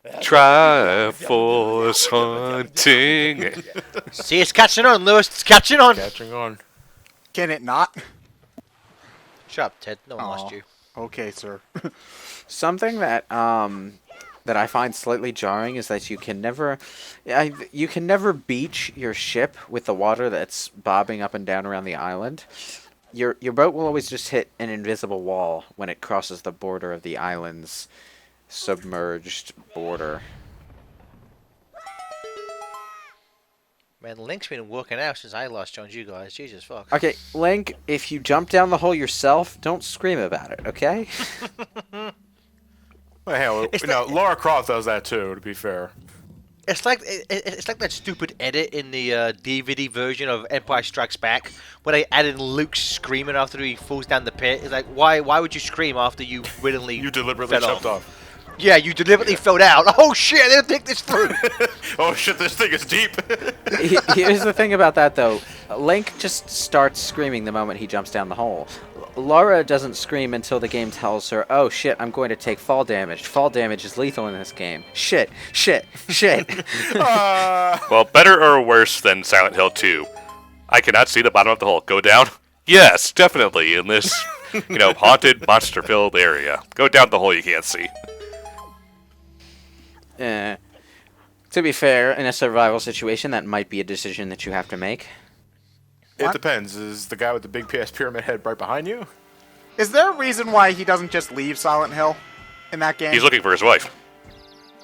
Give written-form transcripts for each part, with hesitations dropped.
Triforce hunting. See, it's catching on, Lewis. It's catching on. Catching on. Can it not? Shut up, Ted. No one lost Aw. you. Okay, sir. Something that that I find slightly jarring is that you can never beach your ship with the water that's bobbing up and down around the island. Your boat will always just hit an invisible wall when it crosses the border of the island's submerged border. Man, Link's been working out since I last joined you guys. Jesus fuck. Okay, Link, if you jump down the hole yourself, don't scream about it, okay? Well, hell, Lara Croft does that too. To be fair. It's like that stupid edit in the DVD version of Empire Strikes Back where they added Luke screaming after he falls down the pit. It's like, why would you scream after you willingly You deliberately fell jumped off. Yeah, you deliberately fell out. Oh shit, I didn't think this through. Oh shit, this thing is deep. Here's the thing about that, though. Link just starts screaming the moment he jumps down the hole. Laura doesn't scream until the game tells her, oh shit, I'm going to take fall damage. Fall damage is lethal in this game. Shit. Well, better or worse than Silent Hill 2? I cannot see the bottom of the hole. Go down? Yes, definitely, in this, haunted, monster-filled area. Go down the hole you can't see. To be fair, in a survival situation, that might be a decision that you have to make. It depends. Is the guy with the big PS pyramid head right behind you? Is there a reason why he doesn't just leave Silent Hill in that game? He's looking for his wife.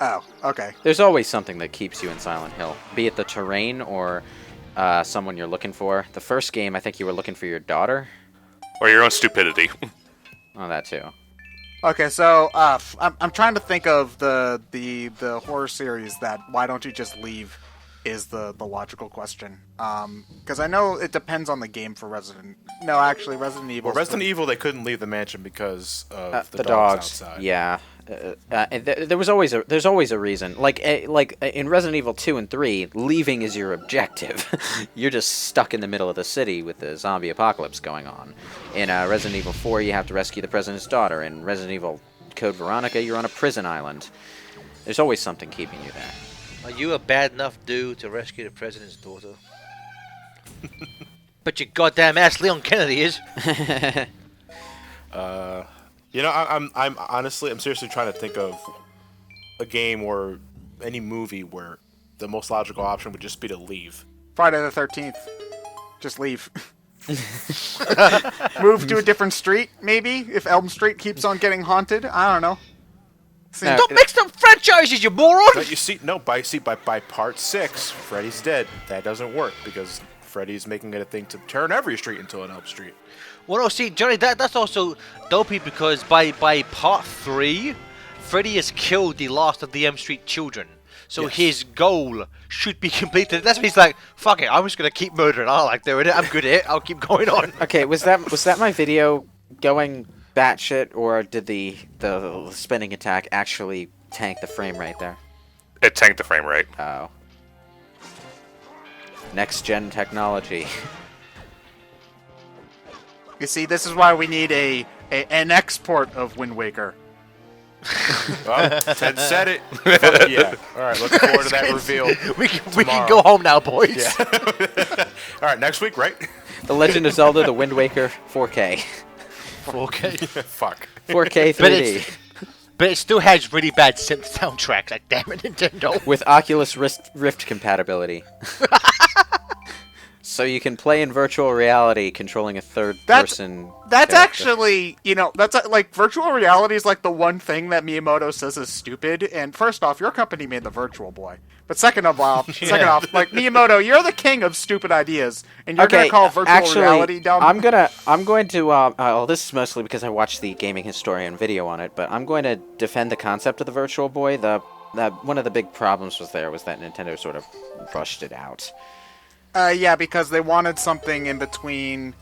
Oh, okay. There's always something that keeps you in Silent Hill, be it the terrain or someone you're looking for. The first game, I think you were looking for your daughter. Or your own stupidity. Oh, that too. Okay, so I'm trying to think of the horror series that why don't you just leave is the logical question. Because I know it depends on the game for Resident. No, actually, Resident Evil. Well, Resident Evil, they couldn't leave the mansion because of The dogs outside. Yeah. There's always a reason. Like in Resident Evil 2 and 3, leaving is your objective. You're just stuck in the middle of the city with the zombie apocalypse going on. In Resident Evil 4, you have to rescue the president's daughter. In Resident Evil Code Veronica, you're on a prison island. There's always something keeping you there. Are you a bad enough dude to rescue the president's daughter? But your goddamn ass Leon Kennedy is. I'm honestly, I'm seriously trying to think of a game or any movie where the most logical option would just be to leave. Friday the 13th. Just leave. Move to a different street, maybe? If Elm Street keeps on getting haunted? I don't know. No, Don't mix up franchises, you moron! But you see, by part 6, Freddy's dead. That doesn't work because Freddy's making it a thing to turn every street into an Elm Street. Well, no, see, Johnny, that's also dopey because by part 3, Freddy has killed the last of the M Street children. So Yes. his goal should be completed. That's why he's like, fuck it, I'm just going to keep murdering. I like doing it. I'm good at it. I'll keep going on. Okay, was that my video going batshit, or did the spinning attack actually tank the frame rate there? It tanked the frame rate. Oh. Next gen technology. You see, this is why we need an export of Wind Waker. Well, Ted said it. Fuck yeah. All right, looking forward to that reveal. We can go home now, boys. Yeah. All right, next week, right? The Legend of Zelda, The Wind Waker, 4K. 4K. Fuck. 4K 3D. But it still has really bad synth soundtrack. Like, damn it, Nintendo. With Oculus Rift compatibility. So you can play in virtual reality controlling a third-person That's character. actually, that's like virtual reality is like the one thing that Miyamoto says is stupid. And first off, your company made the Virtual Boy. But second off, like Miyamoto, you're the king of stupid ideas, and you're gonna call virtual reality dumb. I'm going to. Well, this is mostly because I watched the Gaming Historian video on it, but I'm going to defend the concept of the Virtual Boy. One of the big problems was that Nintendo sort of rushed it out. Yeah, because they wanted something in between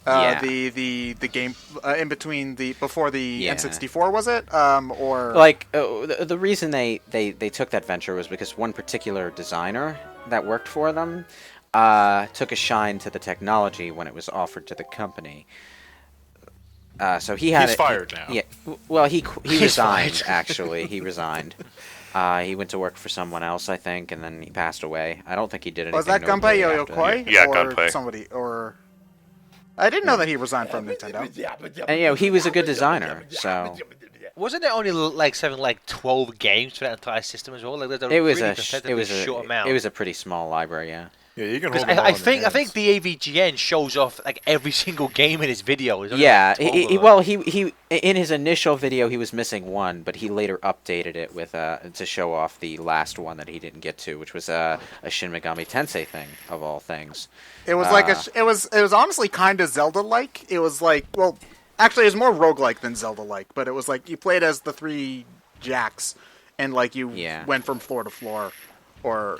Yeah. the game in between before the Yeah. N64, was it? Or Like the reason they took that venture was because one particular designer that worked for them took a shine to the technology when it was offered to the company. So he's fired now. Yeah. Well, he resigned. fired. Actually, he resigned. He went to work for someone else, I think, and then he passed away. I don't think he did anything. Was that Gunpei Yokoi? Yeah, or Gunpei. Somebody, or I didn't know that he resigned from Nintendo. And he was a good designer, so Wasn't there only like 12 games for that entire system as well? Like, there's it was really a pathetically short amount. it was a pretty small library, yeah. Yeah, you can 'Cause hold them all I in your think hands. the AVGN shows off like every single game in his video. There's only, Yeah, like, 12 of them. well, he in his initial video he was missing one, but he later updated it with to show off the last one that he didn't get to, which was a Shin Megami Tensei thing of all things. It was like it was honestly kind of Zelda-like. It was like, well, actually, it was more roguelike than Zelda-like, but it was like you played as the 3 jacks, and like you went from floor to floor,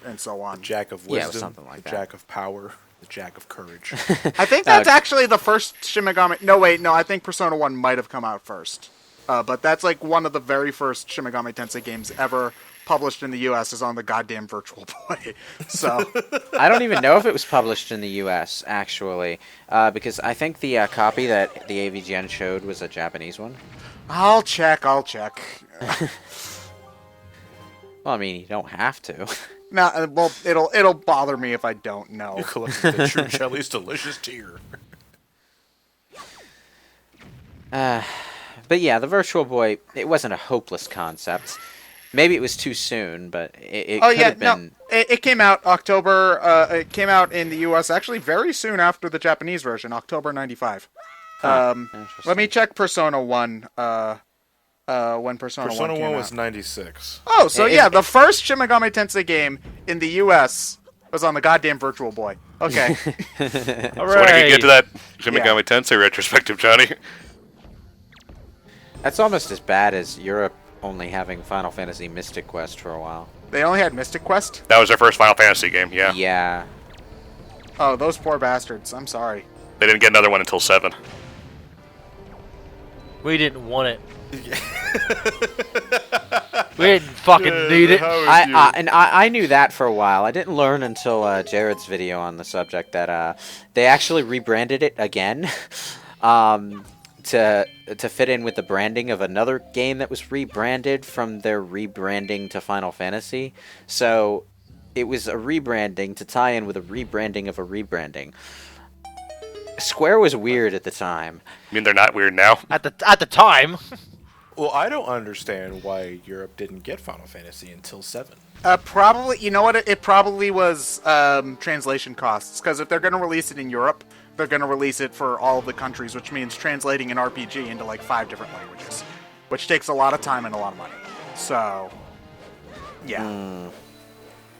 and so on. Jack of Yeah, it was wisdom, something like the that. Jack of power, the Jack of courage. I think that's actually the first Shin Megami. No, wait, no, I think Persona 1 might have come out first. But that's like one of the very first Shin Megami Tensei games ever published in the U.S. is on the goddamn Virtual Boy. So I don't even know if it was published in the U.S. actually, because I think the copy that the AVGN showed was a Japanese one. I'll check. Well, I mean, you don't have to. No, well, it'll bother me if I don't know. You collected the true Jelly's delicious tear. But yeah, the Virtual Boy, it wasn't a hopeless concept. Maybe it was too soon, but it could have been... No, it came out October, it came out in the US actually very soon after the Japanese version, October 95. Interesting. Let me check Persona 1, when Persona 1 came 1 out. was 96. Oh, so the first Shin Megami Tensei game in the US was on the goddamn Virtual Boy. Okay. All So when did you get to that Shin Megami Tensei retrospective, Johnny? That's almost as bad as Europe only having Final Fantasy Mystic Quest for a while. They only had Mystic Quest? That was their first Final Fantasy game, yeah. Yeah. Oh, those poor bastards. I'm sorry. They didn't get another one until 7. We didn't want it. We didn't fucking need it. I knew that for a while. I didn't learn until Jared's video on the subject that they actually rebranded it again to fit in with the branding of another game that was rebranded from their rebranding to Final Fantasy. So it was a rebranding to tie in with a rebranding of a rebranding. Square was weird at the time. I mean, they're not weird now. At the time. Well, I don't understand why Europe didn't get Final Fantasy until 7. Probably, you know what? It probably was translation costs. Because if they're going to release it in Europe, they're going to release it for all of the countries, which means translating an RPG into like 5 different languages, which takes a lot of time and a lot of money. So, yeah.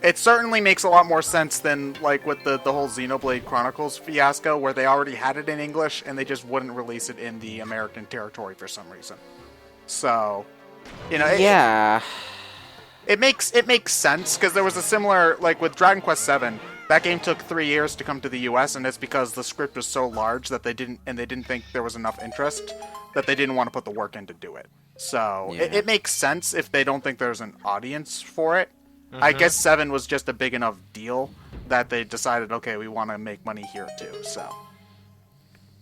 It certainly makes a lot more sense than like with the whole Xenoblade Chronicles fiasco, where they already had it in English and they just wouldn't release it in the American territory for some reason. So, Yeah. It makes sense because there was a similar, like with Dragon Quest VII, that game took 3 years to come to the U.S. and it's because the script was so large that they didn't think there was enough interest that they didn't want to put the work in to do it. So it makes sense if they don't think there's an audience for it. I guess 7 was just a big enough deal that they decided, okay, we want to make money here too. So.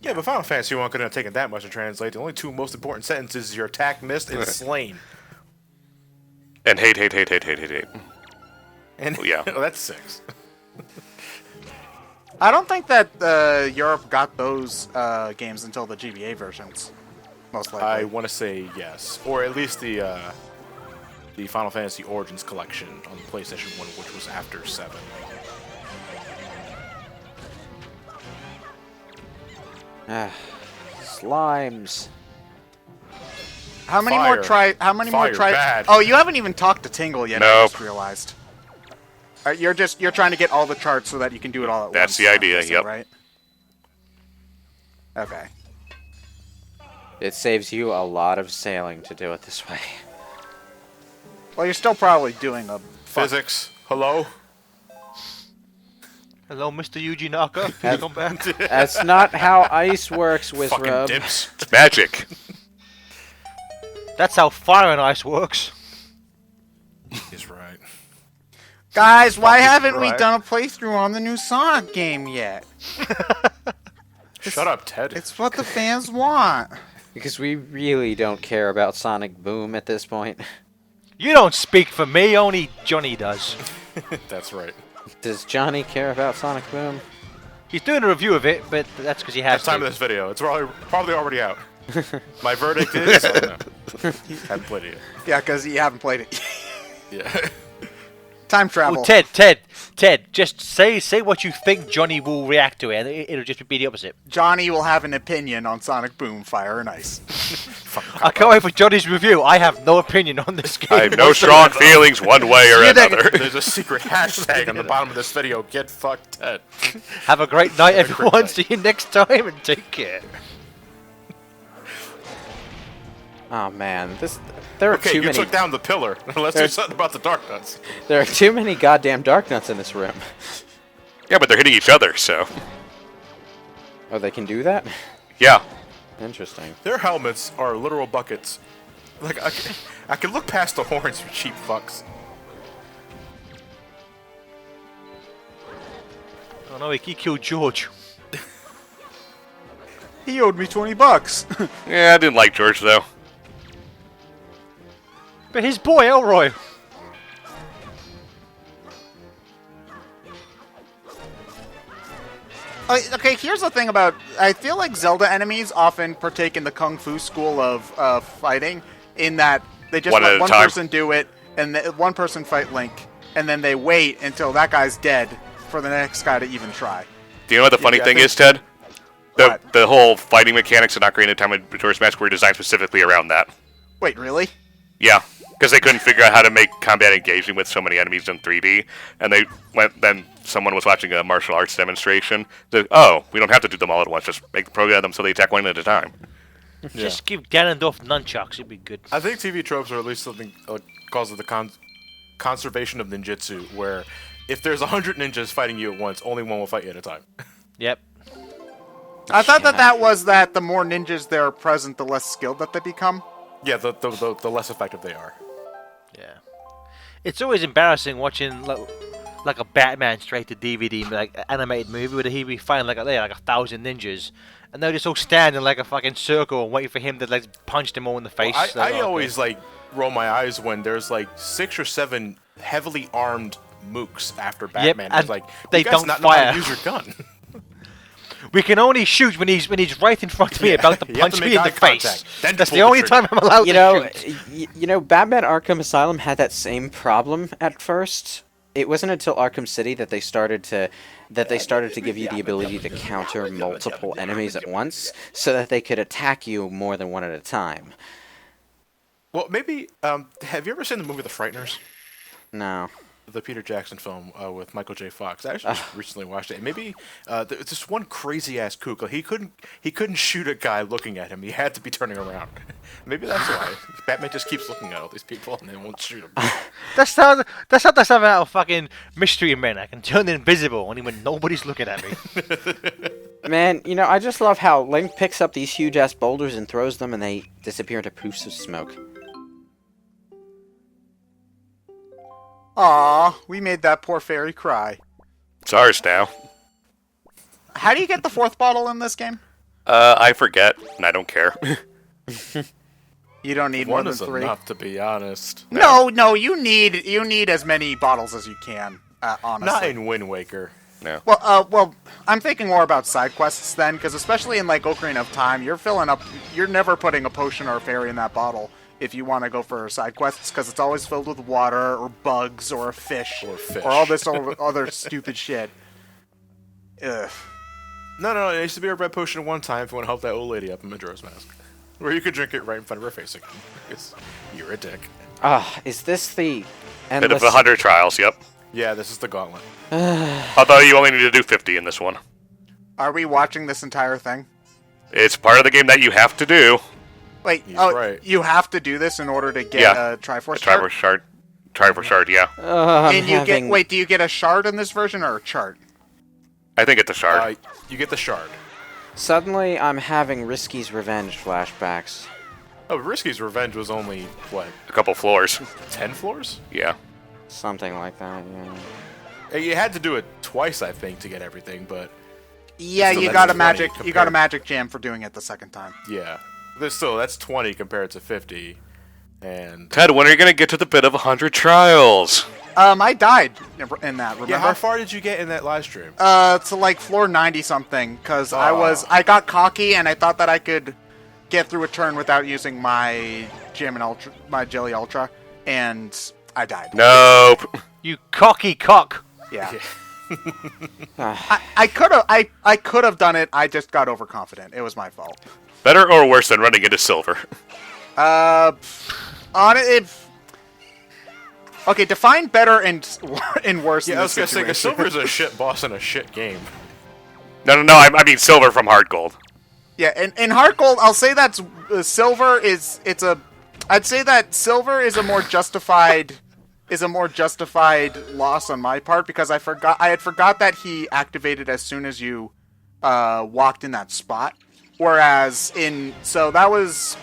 Yeah, but Final Fantasy 1 couldn't have taken that much to translate. The only 2 most important sentences is your attack missed and slain. And hate. And yeah. oh, that's 6. I don't think that Europe got those games until the GBA versions, most likely. I want to say yes, or at least the Final Fantasy Origins collection on the PlayStation 1, which was after 7. Slimes. How many Fire. more try? How many more Fire, try? bad. Oh, you haven't even talked to Tingle yet. I Nope. just realized. You're trying to get all the charts so that you can do it all at once. That's the idea, I'm guessing, yep. Right. Okay. It saves you a lot of sailing to do it this way. Well, you're still probably doing a Physics. Hello. Hello, Mr. Yuji Naka. Can you come back? That's not how ice works, Fucking Wizrub. dips. It's magic. That's how fire and ice works. He's right. Guys, why Fucking haven't we right. done a playthrough on the new Sonic game yet? Shut up, Ted. It's what the fans want. Because we really don't care about Sonic Boom at this point. You don't speak for me, only Johnny does. That's right. Does Johnny care about Sonic Boom? He's doing a review of it, but that's because he has That's time to. of this video. It's probably already out. My verdict is haven't played it Yeah, because you haven't played it. yet. Yeah. Time travel. Oh, Ted, just say what you think Johnny will react to it, and it'll just be the opposite. Johnny will have an opinion on Sonic Boom, Fire and Ice. I can't wait for Johnny's review. I have no opinion on this game. I have no strong feelings one way or See you next- another. There's a secret hashtag on the bottom of this video. Get fucked, Ted. Have a great night, Have a great everyone. night. See you next time, and take care. Oh man, there are Okay, too you many. took down the pillar. Let's do something about the dark nuts. There are too many goddamn dark nuts in this room. Yeah, but they're hitting each other, so. Oh, they can do that? Yeah. Interesting. Their helmets are literal buckets. Like I can look past the horns, you cheap fucks. Oh no, he killed George. He owed me $20. Yeah, I didn't like George, though. But his boy, Elroy. Okay, here's the thing about... I feel like Zelda enemies often partake in the Kung Fu school of fighting, in that they just One at let a one time. person do it, and one person fight Link, and then they wait until that guy's dead for the next guy to even try. Do you know what the funny Yeah, I thing think- is, Ted? What? The whole fighting mechanics in Ocarina of Time and Majora's Mask were designed specifically around that. Wait, really? Yeah, because they couldn't figure out how to make combat engaging with so many enemies in 3D, and they went. Then someone was watching a martial arts demonstration. Oh, we don't have to do them all at once. Just program them so they attack one at a time. Just give Ganondorf nunchucks. It'd be good. I think TV tropes are at least something cause of the conservation of ninjutsu, where if there's 100 ninjas fighting you at once, only one will fight you at a time. Yep. I thought that was that the more ninjas there are present, the less skilled that they become. Yeah, the less effective they are. Yeah. It's always embarrassing watching like a Batman straight to DVD like animated movie where he be fighting like 1,000 ninjas, and they'll just all stand in like a fucking circle and wait for him to like punch them all in the face. I always like roll my eyes when there's like 6 or 7 heavily armed mooks after Batman. and It's like they you guys don't not know how fire. to use your gun. We can only shoot when he's right in front of me about to You have punch to me make in the eye face. contact, then That's pull the the only trigger. time I'm allowed You to know, shoot. Batman Arkham Asylum had that same problem at first. It wasn't until Arkham City that they started to give you the ability to counter multiple enemies at once, so that they could attack you more than one at a time. Well, maybe have you ever seen the movie The Frighteners? No. The Peter Jackson film with Michael J. Fox. I actually just recently watched it. And maybe there's this one crazy ass kook. Like, he couldn't shoot a guy looking at him. He had to be turning around. Maybe that's why Batman just keeps looking at all these people and they won't shoot him. That's how that's out of fucking Mystery Men. I can turn invisible only when nobody's looking at me. Man, I just love how Link picks up these huge ass boulders and throws them, and they disappear into poofs of smoke. Aw, we made that poor fairy cry. It's ours now. How do you get the 4th bottle in this game? I forget, and I don't care. You don't need more One than is 3. enough, to be honest. No, you need as many bottles as you can. Honestly. Not in Wind Waker. No. Well, I'm thinking more about side quests then, because especially in like Ocarina of Time, you're never putting a potion or a fairy in that bottle if you want to go for side quests, because it's always filled with water or bugs or a fish or all this other stupid shit. Ugh. No, it used to be a red potion one time if you want to help that old lady up in Majora's Mask. Where you could drink it right in front of her face again. Because you're a dick. Is this the Bit endless... of the 100 trials, yep. Yeah, this is the gauntlet. Although you only need to do 50 in this one. Are we watching this entire thing? It's part of the game that you have to do. Wait, He's right. You have to do this in order to get Yeah. a Triforce Triforce chart? shard, yeah. Do you get a shard in this version or a chart? I think it's a shard. You get the shard. Suddenly, I'm having Risky's Revenge flashbacks. Oh, Risky's Revenge was only, what, A couple floors. 10 floors? Yeah. Something like that, yeah. You had to do it twice, I think, to get everything, but Yeah, Still, you that got a is magic. funny You got a compared- magic jam for doing it the second time. yeah. That's 20 compared to 50. And Ted, when are you gonna get to the bit of 100 trials? I died in that. Remember? yeah, how far did you get in that live stream? To like floor 90 something, because I got cocky and I thought that I could get through a turn without using my Jelly Ultra, and I died. Nope. You cocky cock. Yeah. I could have done it. I just got overconfident. It was my fault. Better or worse than running into silver? Okay, define better and worse. Yeah, in I was this gonna say, 'cause situation. Silver's a shit boss in a shit game. No. I mean silver from hard gold. Yeah, in Heart Gold, I'll say that silver is I'd say that silver is a more justified loss on my part, because I had forgot that he activated as soon as you walked in that spot. Whereas so that was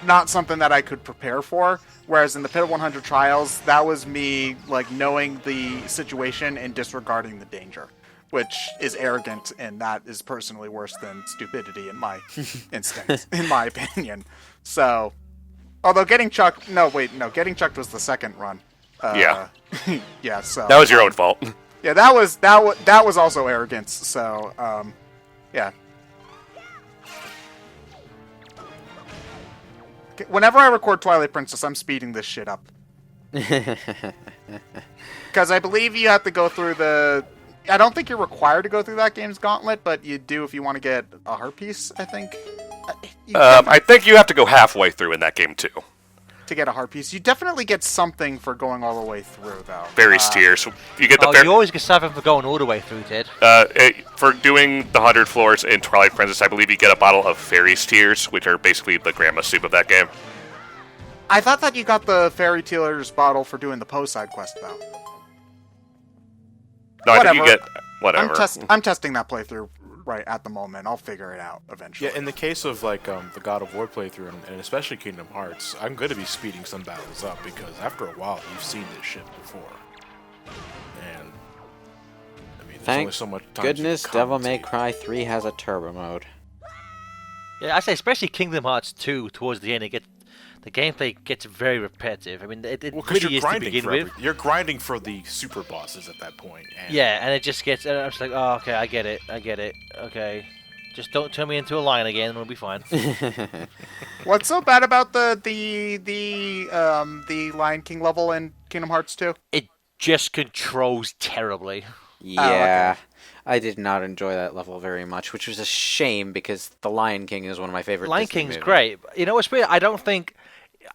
not something that I could prepare for. Whereas in the Pit of 100 Trials, that was me like knowing the situation and disregarding the danger, which is arrogant, and that is personally worse than stupidity in my instinct, in my opinion. So, although getting chucked was the second run. Yeah. Yeah. So That was your own fault. Yeah, that was also arrogance. So, yeah. Whenever I record Twilight Princess, I'm speeding this shit up. Because I believe you have to go through I don't think you're required to go through that game's gauntlet, but you do if you want to get a heart piece, I think. I think you have to go halfway through in that game too. To get a heart piece. You definitely get something for going all the way through, though. Various tiers. You get the You always get something for going all the way through, Ted. for doing the 100 floors in Twilight Princess, I believe you get a bottle of Fairies Tears, which are basically the grandma soup of that game. I thought that you got the Fairy Tears bottle for doing the Poe side quest, though. No, I think you Whatever. get whatever. I'm testing that playthrough right at the moment. I'll figure it out eventually. Yeah, in the case of like the God of War playthrough and especially Kingdom Hearts, I'm going to be speeding some battles up because after a while you've seen this shit before, and I mean, there's only so much time Goodness, to Devil May commentate. Cry 3 has a turbo mode. Yeah, I say especially Kingdom Hearts 2 towards the end, the gameplay gets very repetitive. I mean, it Well, because really you're is to grinding begin for with. you're grinding for the super bosses at that point. And Yeah, and it just gets. And I'm just like, oh, okay, I get it. Okay, just don't turn me into a lion again, and we'll be fine. What's so bad about the Lion King level in Kingdom Hearts 2? It just controls terribly. Yeah, I did not enjoy that level very much, which was a shame because The Lion King is one of my favorite Lion Disney King's movies. great. You know what's weird? I don't think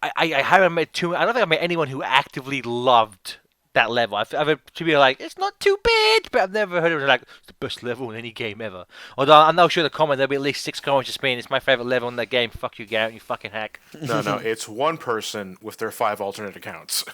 I haven't met I don't think I met anyone who actively loved that level. I've heard people like it's not too bad, but I've never heard of it like it's the best level in any game ever. Although I'm not sure the comment there'll be at least 6 comments just being it's my favorite level in that game. Fuck you, Garrett, you fucking hack. no, it's one person with their 5 alternate accounts.